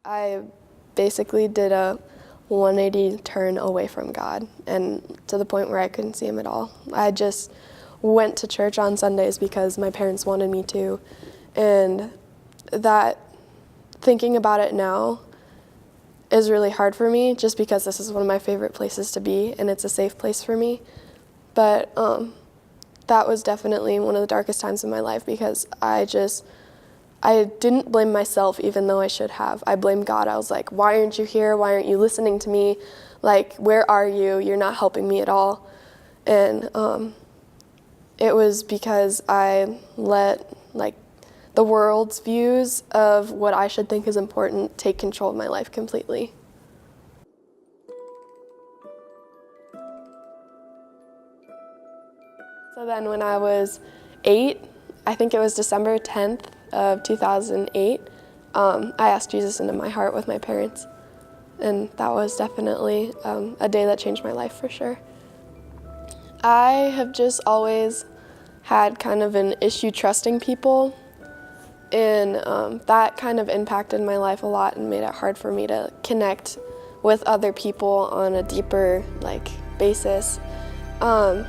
I basically did a 180 turn away from God, and to the point where I couldn't see him at all. I just went to church on Sundays because my parents wanted me to, and that, thinking about it now, is really hard for me just because this is one of my favorite places to be and it's a safe place for me. But that was definitely one of the darkest times in my life because I didn't blame myself even though I should have. I blamed God. I was like, why aren't you here? Why aren't you listening to me? Like, where are you? You're not helping me at all. And it was because I let the world's views of what I should think is important take control of my life completely. So then when I was 8, I think it was December 10th of 2008, I asked Jesus into my heart with my parents. And that was definitely a day that changed my life for sure. I have just always had kind of an issue trusting people. And that kind of impacted my life a lot and made it hard for me to connect with other people on a deeper basis. And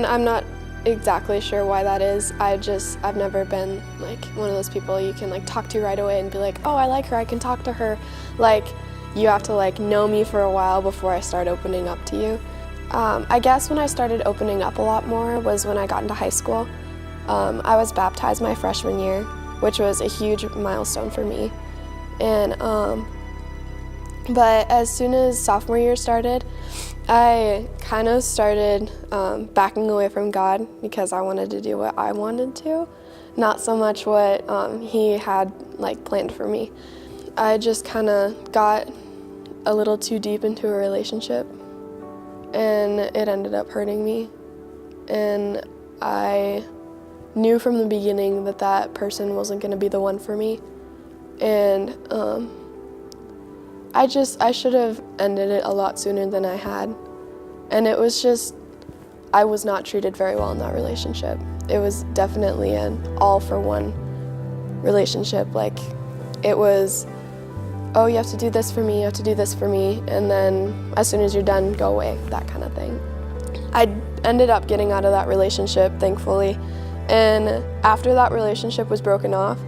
I'm not exactly sure why that is. I've never been one of those people you can talk to right away and be like, oh, I like her, I can talk to her. You have to know me for a while before I start opening up to you. I guess when I started opening up a lot more was when I got into high school. I was baptized my freshman year, which was a huge milestone for me. And but as soon as sophomore year started, I kind of started backing away from God because I wanted to do what I wanted to, not so much what he had planned for me. I just kind of got a little too deep into a relationship, and it ended up hurting me. And I knew from the beginning that that person wasn't going to be the one for me. And I should have ended it a lot sooner than I had. And it was just, I was not treated very well in that relationship. It was definitely an all-for-one relationship. It was, oh, you have to do this for me, you have to do this for me, and then as soon as you're done, go away, that kind of thing. I ended up getting out of that relationship, thankfully. And after that relationship was broken off,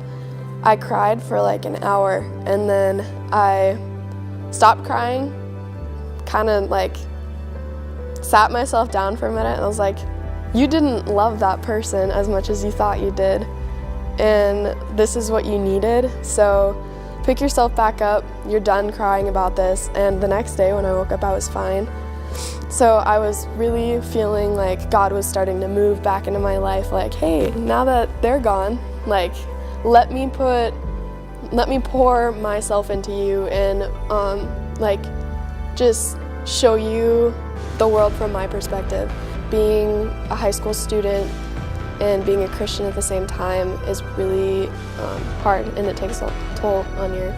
I cried for an hour, and then I stopped crying, kind of sat myself down for a minute, and I was like, you didn't love that person as much as you thought you did, and this is what you needed, so pick yourself back up, you're done crying about this. And the next day when I woke up, I was fine. So I was really feeling like God was starting to move back into my life, hey, now that they're gone, let me pour myself into you and just show you the world from my perspective. Being a high school student and being a Christian at the same time is really hard, and it takes a toll on your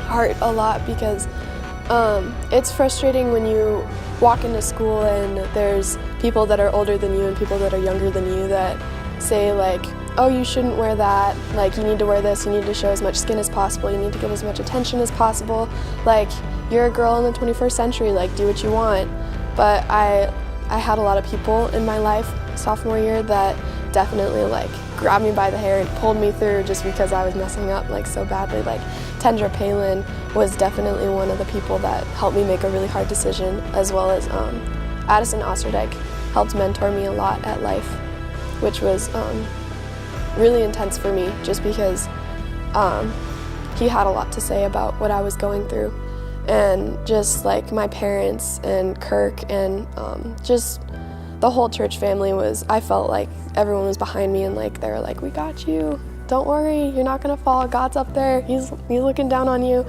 heart a lot because it's frustrating when you walk into school and there's people that are older than you and people that are younger than you that say oh, you shouldn't wear that, you need to wear this, you need to show as much skin as possible, you need to get as much attention as possible, you're a girl in the 21st century, do what you want. But I had a lot of people in my life sophomore year that definitely grabbed me by the hair and pulled me through just because I was messing up so badly. Tendra Palin was definitely one of the people that helped me make a really hard decision, as well as Addison Osterdijk helped mentor me a lot at life, which was really intense for me just because he had a lot to say about what I was going through. And just my parents and Kirk and just the whole church family I felt like everyone was behind me, and they were we got you, don't worry, you're not gonna fall, God's up there, he's looking down on you.